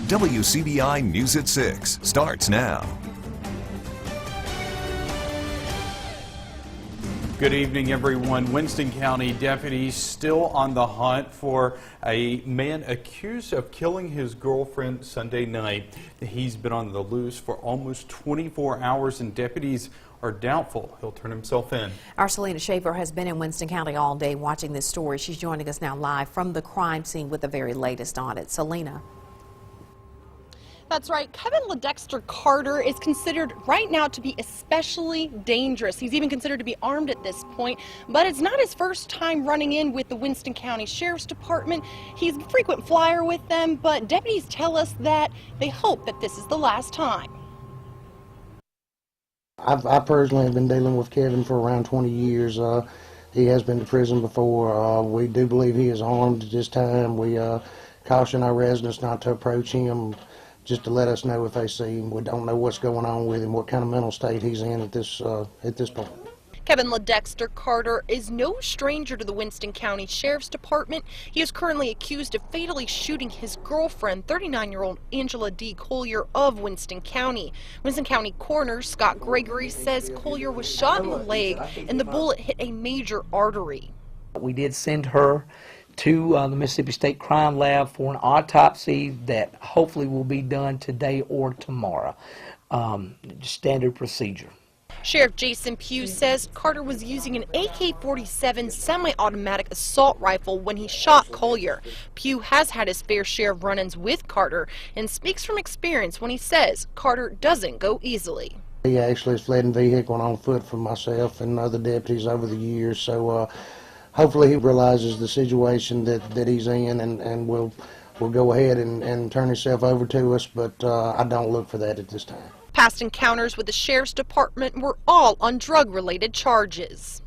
WCBI News at 6 starts now. Good evening, everyone. Winston County deputies still on the hunt for a man accused of killing his girlfriend Sunday night. He's been on the loose for almost 24 hours, and deputies are doubtful he'll turn himself in. Our Selena Schaefer has been in Winston County all day watching this story. She's joining us now live from the crime scene with the very latest on it. Selena. That's right. Kevin LeDexter Carter is considered right now to be especially dangerous. He's even considered to be armed at this point, but it's not his first time running in with the Winston County Sheriff's Department. He's a frequent flyer with them, but deputies tell us that they hope that this is the last time. I personally have been dealing with Kevin for around 20 years. He has been to prison before. We do believe he is armed at this time. We caution our residents not to approach him, just to let us know if they see him. We don't know what's going on with him, what kind of mental state he's in at this point. Kevin LeDexter Carter is no stranger to the Winston County Sheriff's Department. He is currently accused of fatally shooting his girlfriend, 39-year-old Angela D. Collier of Winston County. Winston County Coroner Scott Gregory says Collier was shot in the leg and the bullet hit a major artery. We did send her to the Mississippi State Crime Lab for an autopsy that hopefully will be done today or tomorrow. Standard procedure. Sheriff Jason Pugh says Carter was using an AK-47 semi-automatic assault rifle when he shot Collier. Pugh has had his fair share of run-ins with Carter and speaks from experience when he says Carter doesn't go easily. He actually has fled in vehicle and on foot from myself and other deputies over the years, so hopefully he realizes the situation that he's in and will go ahead and turn himself over to us, but I don't look for that at this time. Past encounters with the Sheriff's Department were all on drug-related charges.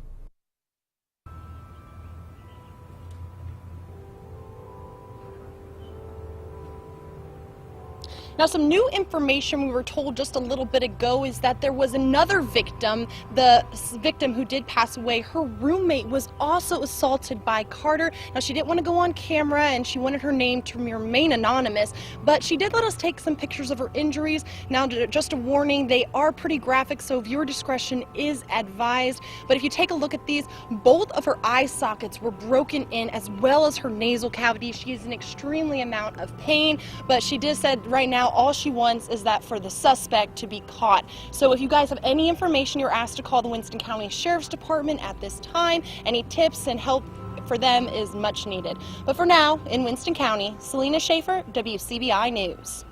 Now, some new information we were told just a little bit ago is that there was another victim. The victim who did pass away, her roommate was also assaulted by Carter. Now, she didn't want to go on camera and she wanted her name to remain anonymous, but she did let us take some pictures of her injuries. Now, just a warning, they are pretty graphic, so viewer discretion is advised. But if you take a look at these, both of her eye sockets were broken in as well as her nasal cavity. She is in extremely amount of pain, but she did said right now all she wants is that for the suspect to be caught. So if you guys have any information, you're asked to call the Winston County Sheriff's Department at this time. Any tips and help for them is much needed. But for now, in Winston County, Selena Schaefer, WCBI News.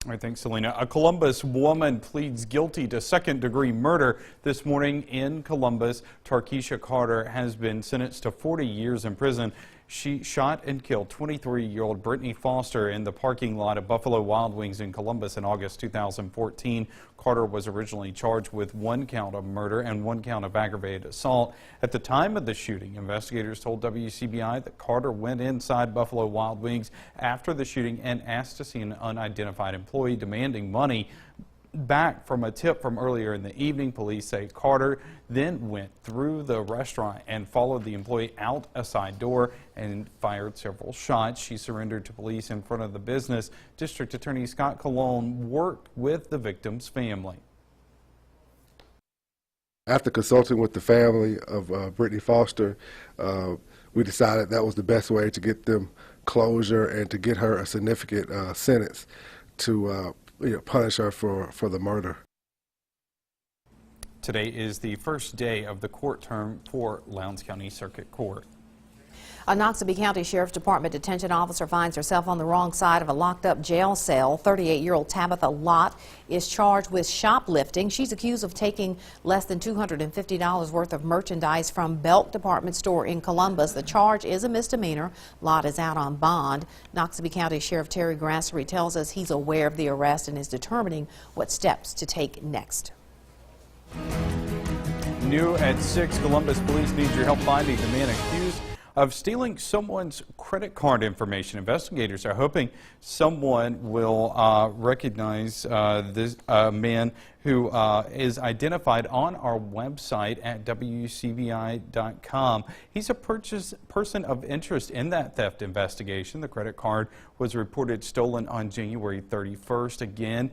All right, thanks, Selena. A Columbus woman pleads guilty to second-degree murder this morning in Columbus. Tarkisha Carter has been sentenced to 40 years in prison. She shot and killed 23-year-old Brittany Foster in the parking lot of Buffalo Wild Wings in Columbus in August 2014. Carter was originally charged with 1 count of murder and 1 count of aggravated assault. At the time of the shooting, investigators told WCBI that Carter went inside Buffalo Wild Wings after the shooting and asked to see an unidentified employee demanding money back from a tip from earlier in the evening. Police say Carter then went through the restaurant and followed the employee out a side door and fired several shots. She surrendered to police in front of the business. District Attorney Scott Colon worked with the victim's family. After consulting with the family of Brittany Foster, we decided that was the best way to get them closure and to get her a significant sentence to punish her for the murder. Today is the first day of the court term for Lowndes County Circuit Court. A Noxubee County Sheriff's Department detention officer finds herself on the wrong side of a locked-up jail cell. 38-year-old Tabitha Lott is charged with shoplifting. She's accused of taking less than $250 worth of merchandise from Belk Department Store in Columbus. The charge is a misdemeanor. Lott is out on bond. Noxubee County Sheriff Terry Grassery tells us he's aware of the arrest and is determining what steps to take next. New at 6, Columbus police need your help finding the man accused of stealing someone's credit card information. Investigators are hoping someone will recognize this man who is identified on our website at WCBI.com. He's a person of interest in that theft investigation. The credit card was reported stolen on January 31st. Again,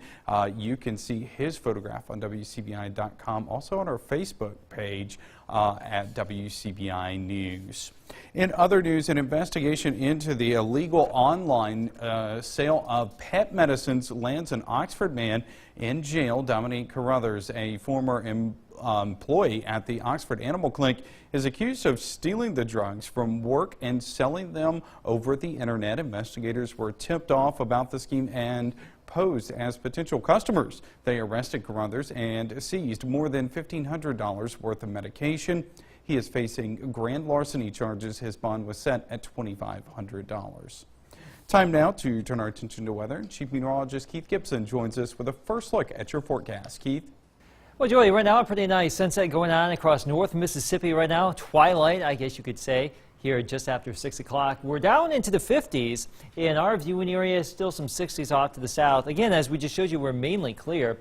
you can see his photograph on WCBI.com, also on our Facebook page at WCBI News. In other news, an investigation into the illegal online sale of pet medicines lands an Oxford man in jail. Dominique Carruthers, a former employee at the Oxford Animal Clinic, is accused of stealing the drugs from work and selling them over the internet. Investigators were tipped off about the scheme and posed as potential customers. They arrested Carruthers and seized more than $1,500 worth of medication. He is facing grand larceny charges. His bond was set at $2,500. Time now to turn our attention to weather. Chief Meteorologist Keith Gibson joins us with a first look at your forecast. Keith? Well, Joey, right now a pretty nice sunset going on across North Mississippi right now. Twilight, I guess you could say, here just after 6 o'clock. We're down into the 50s. In our viewing area, still some 60s off to the south. Again, as we just showed you, we're mainly clear.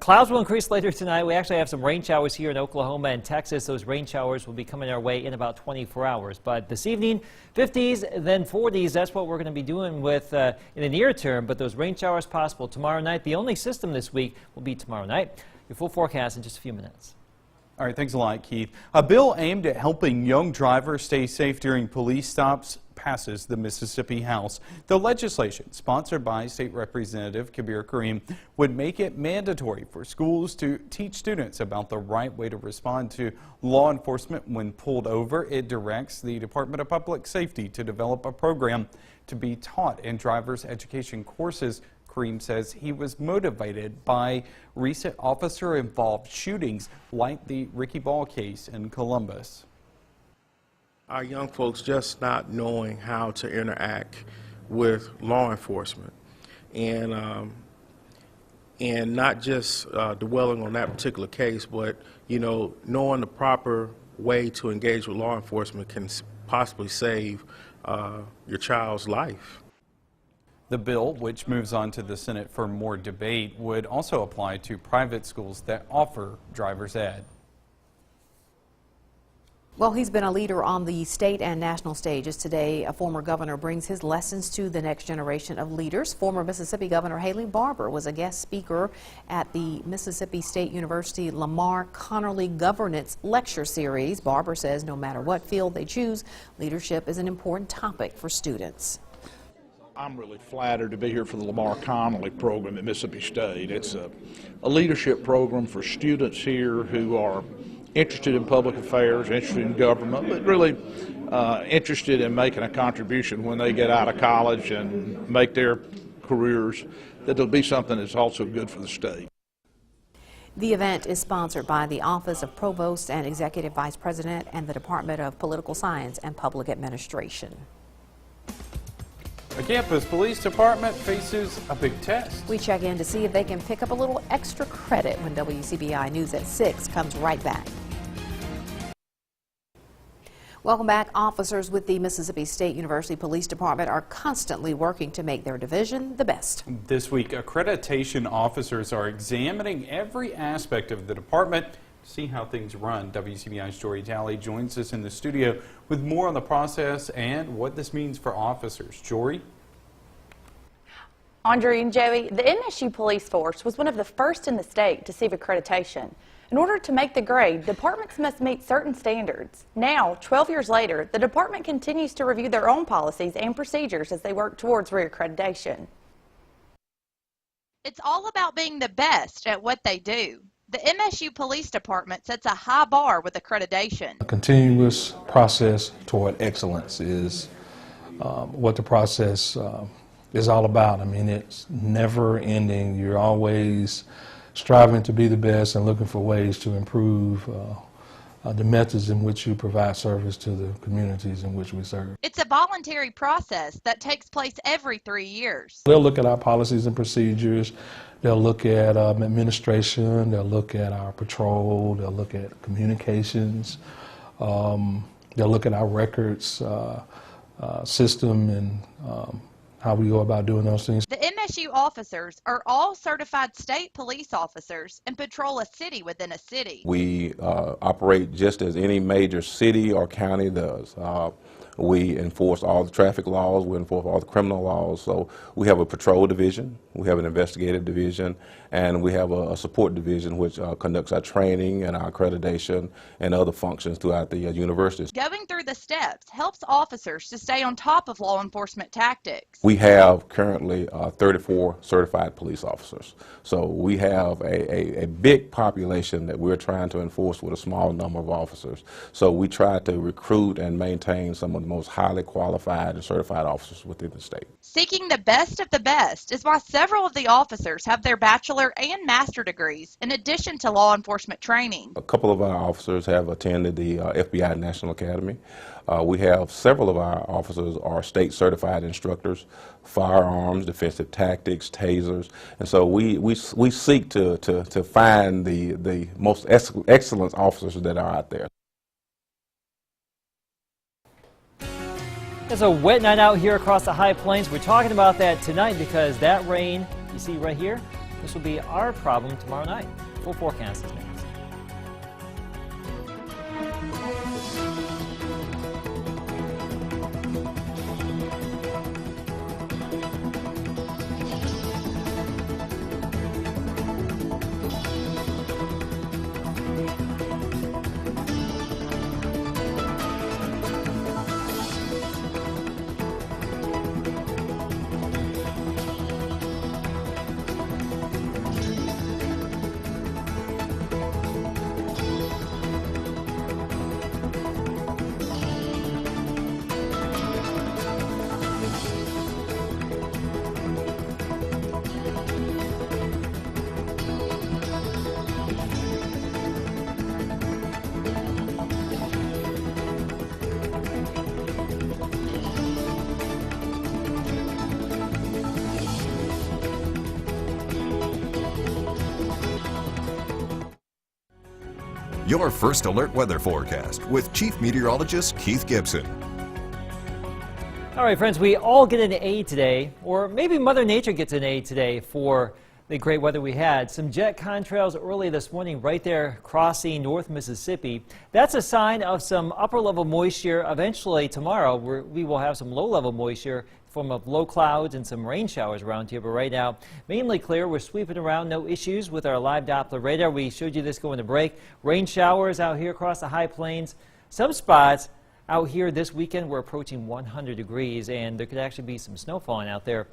Clouds will increase later tonight. We actually have some rain showers here in Oklahoma and Texas. Those rain showers will be coming our way in about 24 hours. But this evening, 50s, then 40s. That's what we're going to be doing with in the near term. But those rain showers possible tomorrow night. The only system this week will be tomorrow night. Your full forecast in just a few minutes. All right, thanks a lot, Keith. A bill aimed at helping young drivers stay safe during police stops passes the Mississippi House. The legislation, sponsored by State Representative Kabir Kareem, would make it mandatory for schools to teach students about the right way to respond to law enforcement when pulled over. It directs the Department of Public Safety to develop a program to be taught in driver's education courses. Kareem says he was motivated by recent officer-involved shootings like the Ricky Ball case in Columbus. Our young folks just not knowing how to interact with law enforcement, and not just dwelling on that particular case, but knowing the proper way to engage with law enforcement can possibly save your child's life. The bill, which moves on to the Senate for more debate, would also apply to private schools that offer driver's ed. Well, he's been a leader on the state and national stages. Today, a former governor brings his lessons to the next generation of leaders. Former Mississippi Governor Haley Barbour was a guest speaker at the Mississippi State University Lamar Connerly Governance Lecture Series. Barbour says no matter what field they choose, leadership is an important topic for students. I'm really flattered to be here for the Lamar Connerly program at Mississippi State. It's a leadership program for students here who are interested in public affairs, interested in government, but really interested in making a contribution when they get out of college and make their careers, that it'll be something that's also good for the state. The event is sponsored by the Office of Provost and Executive Vice President and the Department of Political Science and Public Administration. A campus police department faces a big test. We check in to see if they can pick up a little extra credit when WCBI News at 6 comes right back. Welcome back. Officers with the Mississippi State University Police Department are constantly working to make their division the best. This week, accreditation officers are examining every aspect of the department to see how things run. WCBI's Jory Talley joins us in the studio with more on the process and what this means for officers. Jory? Andre and Joey, the MSU Police Force was one of the first in the state to receive accreditation. In order to make the grade, departments must meet certain standards. Now, 12 years later, the department continues to review their own policies and procedures as they work towards reaccreditation. It's all about being the best at what they do. The MSU Police Department sets a high bar with accreditation. A continuous process toward excellence is what the process is all about. I mean, it's never ending. You're always striving to be the best and looking for ways to improve the methods in which you provide service to the communities in which we serve. It's a voluntary process that takes place every 3 years. They'll look at our policies and procedures. They'll look at administration. They'll look at our patrol. They'll look at communications. They'll they'll look at our records system and how we go about doing those things. The MSU officers are all certified state police officers and patrol a city within a city. We operate just as any major city or county does. We enforce all the traffic laws, we enforce all the criminal laws. So we have a patrol division, we have an investigative division, and we have a support division which conducts our training and our accreditation and other functions throughout the universities. Going through the steps helps officers to stay on top of law enforcement tactics. We have currently 34 certified police officers. So we have a big population that we're trying to enforce with a small number of officers. So we try to recruit and maintain some of the most highly qualified and certified officers within the state. Seeking the best of the best is why several of the officers have their bachelor and master degrees in addition to law enforcement training. A couple of our officers have attended the FBI National Academy. We have several of our officers are state certified instructors, firearms, defensive tactics, tasers, and so we seek to find the most excellent officers that are out there. It's a wet night out here across the High Plains. We're talking about that tonight because that rain you see right here, this will be our problem tomorrow night. Full forecast is next. Your First Alert weather forecast with Chief Meteorologist Keith Gibson. All right, friends, we all get an A today, or maybe Mother Nature gets an A today for the great weather we had. Some jet contrails early this morning right there crossing North Mississippi. That's a sign of some upper level moisture. Eventually tomorrow we will have some low level moisture in the form of low clouds and some rain showers around here. But right now, mainly clear. We're sweeping around, no issues with our live Doppler radar. We showed you this going to break. Rain showers out here across the High Plains. Some spots out here this weekend we're approaching 100 degrees, and there could actually be some snow falling out there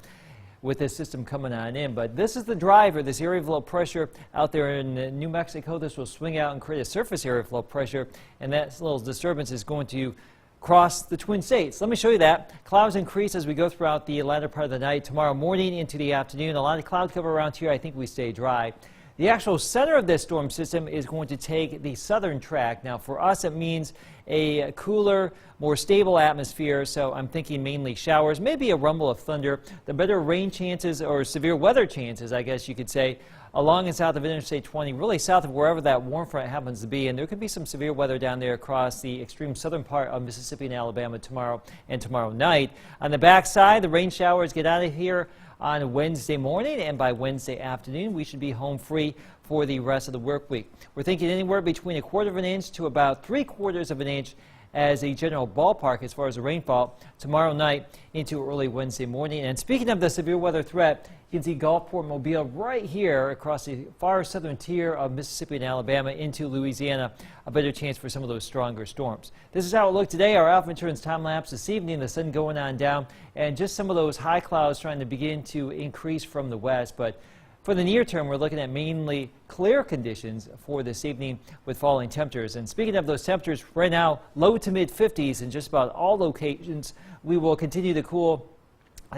with this system coming on in. But this is the driver, this area of low pressure out there in New Mexico. This will swing out and create a surface area of low pressure, and that little disturbance is going to cross the Twin States. Let me show you that. Clouds increase as we go throughout the latter part of the night. Tomorrow morning into the afternoon, a lot of cloud cover around here. I think we stay dry. The actual center of this storm system is going to take the southern track. Now for us it means a cooler, more stable atmosphere, so I'm thinking mainly showers, maybe a rumble of thunder. The better rain chances, or severe weather chances, I guess you could say, along and south of Interstate 20, really south of wherever that warm front happens to be. And there could be some severe weather down there across the extreme southern part of Mississippi and Alabama tomorrow and tomorrow night. On the backside, the rain showers get out of here on Wednesday morning, and by Wednesday afternoon we should be home free for the rest of the work week. We're thinking anywhere between 1/4 of an inch to about 3/4 of an inch as a general ballpark as far as the rainfall tomorrow night into early Wednesday morning. And speaking of the severe weather threat, you can see Gulfport, Mobile right here across the far southern tier of Mississippi and Alabama into Louisiana. A better chance for some of those stronger storms. This is how it looked today. Our Alpha Insurance time lapse this evening. The sun going on down, and just some of those high clouds trying to begin to increase from the west. But for the near term, we're looking at mainly clear conditions for this evening with falling temperatures. And speaking of those temperatures, right now, low to mid 50s in just about all locations. We will continue to cool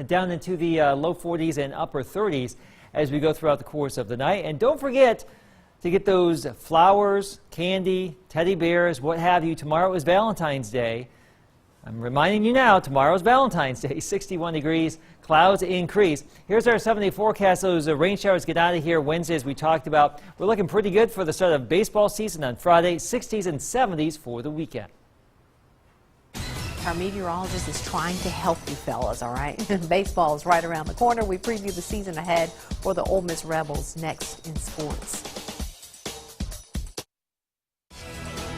down into the low 40s and upper 30s as we go throughout the course of the night. And don't forget to get those flowers, candy, teddy bears, what have you. Tomorrow is Valentine's Day. I'm reminding you now, tomorrow's Valentine's Day, 61 degrees, clouds increase. Here's our 7-day forecast. Those rain showers get out of here Wednesday, as we talked about. We're looking pretty good for the start of baseball season on Friday, 60s and 70s for the weekend. Our meteorologist is trying to help you fellas, all right? Baseball is right around the corner. We preview the season ahead for the Ole Miss Rebels next in sports.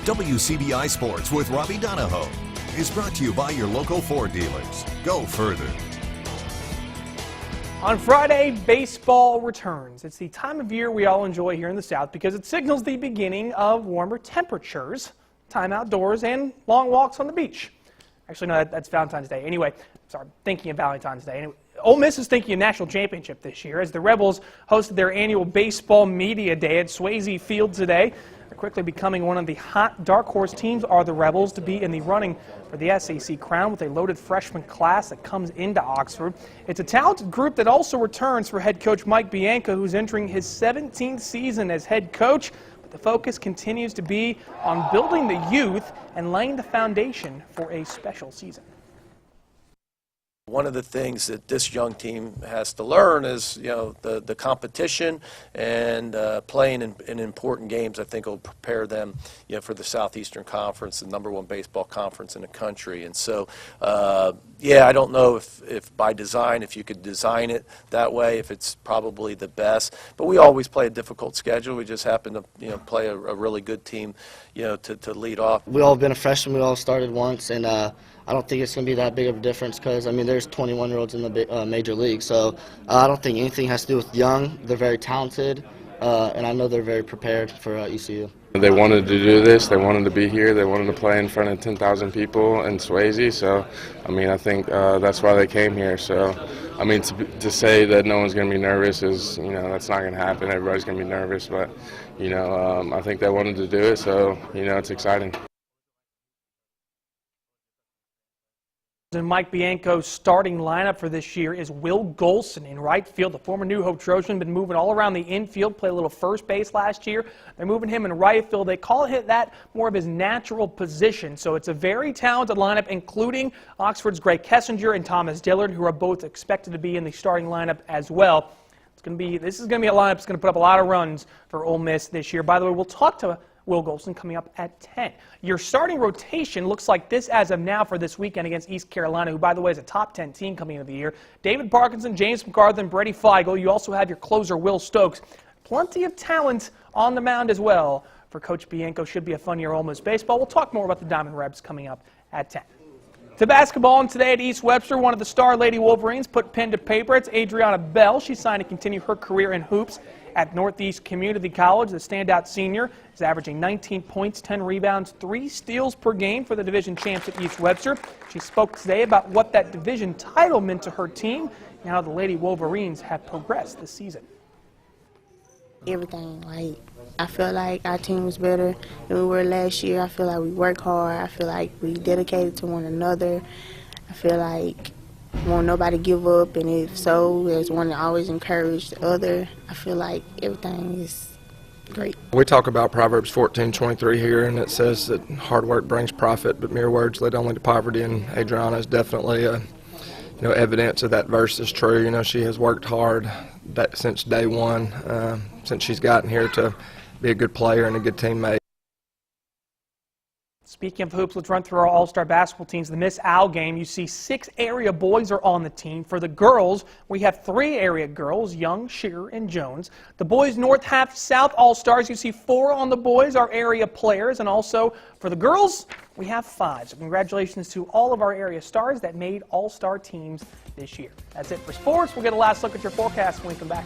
WCBI Sports with Robbie Donahoe is brought to you by your local Ford dealers. Go further. On Friday, baseball returns. It's the time of year we all enjoy here in the South because it signals the beginning of warmer temperatures, time outdoors, and long walks on the beach. Actually, no, that's Valentine's Day. Anyway, sorry, thinking of Valentine's Day. Anyway, Ole Miss is thinking of national championship this year as the Rebels hosted their annual baseball media day at Swayze Field today. They're quickly becoming one of the hot dark horse teams are the Rebels to be in the running for the SEC crown with a loaded freshman class that comes into Oxford. It's a talented group that also returns for head coach Mike Bianco, who's entering his 17th season as head coach. But the focus continues to be on building the youth and laying the foundation for a special season. One of the things that this young team has to learn is, the competition and playing in important games. I think will prepare them, for the Southeastern Conference, the #1 baseball conference in the country. And so, I don't know if by design, if you could design it that way, if it's probably the best. But we always play a difficult schedule. We just happen to, play a really good team, to lead off. We all been a freshman. We all started once, and I don't think it's going to be that big of a difference because, there's 21-year-olds in the major league. So I don't think anything has to do with young. They're very talented, and I know they're very prepared for ECU. They wanted to do this. They wanted to be here. They wanted to play in front of 10,000 people in Swayze. So, I think that's why they came here. So, to say that no one's going to be nervous is, that's not going to happen. Everybody's going to be nervous. But, I think they wanted to do it. So, it's exciting. And Mike Bianco's starting lineup for this year is Will Golson in right field. The former New Hope Trojan been moving all around the infield, played a little first base last year. They're moving him in right field. They call it that more of his natural position. So it's a very talented lineup, including Oxford's Gray Kessinger and Thomas Dillard, who are both expected to be in the starting lineup as well. This is going to be a lineup that's going to put up a lot of runs for Ole Miss this year. By the way, we'll talk to Will Golson coming up at 10. Your starting rotation looks like this as of now for this weekend against East Carolina, who, by the way, is a top 10 team coming into the year. David Parkinson, James McArthur, and Brady Feigl. You also have your closer, Will Stokes. Plenty of talent on the mound as well for Coach Bianco. Should be a fun year Ole Miss baseball. We'll talk more about the Diamond Rebs coming up at 10. To basketball, and today at East Webster, one of the star Lady Wolverines put pen to paper. It's Adriana Bell. She signed to continue her career in hoops at Northeast Community College. The standout senior is averaging 19 points, 10 rebounds, 3 steals per game for the division champs at East Webster. She spoke today about what that division title meant to her team and how the Lady Wolverines have progressed this season. Everything. I feel like our team was better than we were last year. I feel like we work hard. I feel like we dedicated to one another. I feel like we want nobody to give up, and if so, there's one that always encourage the other. I feel like everything is great. We talk about Proverbs 14:23 here, and it says that hard work brings profit, but mere words lead only to poverty. And Adriana is definitely evidence of that verse is true. She has worked hard since day one, since she's gotten here to be a good player and a good teammate. Speaking of hoops, let's run through our all-star basketball teams. The Miss Owl game, you see 6 area boys are on the team. For the girls, we have 3 area girls, Young, Shearer, and Jones. The boys North, Half, South all-stars, you see 4 on the boys are area players. And also for the girls, we have 5. So congratulations to all of our area stars that made all-star teams this year. That's it for sports. We'll get a last look at your forecast when we come back.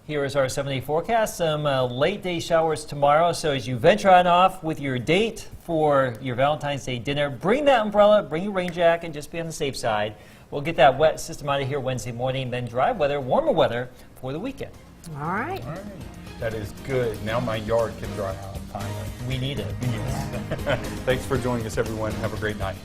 Here is our 7-day forecast. Some late day showers tomorrow. So as you venture on off with your date for your Valentine's Day dinner, bring that umbrella, bring your rain jacket, and just be on the safe side. We'll get that wet system out of here Wednesday morning, then dry weather, warmer weather for the weekend. All right. That is good. Now my yard can dry out finally. We need it. Thanks for joining us, everyone. Have a great night.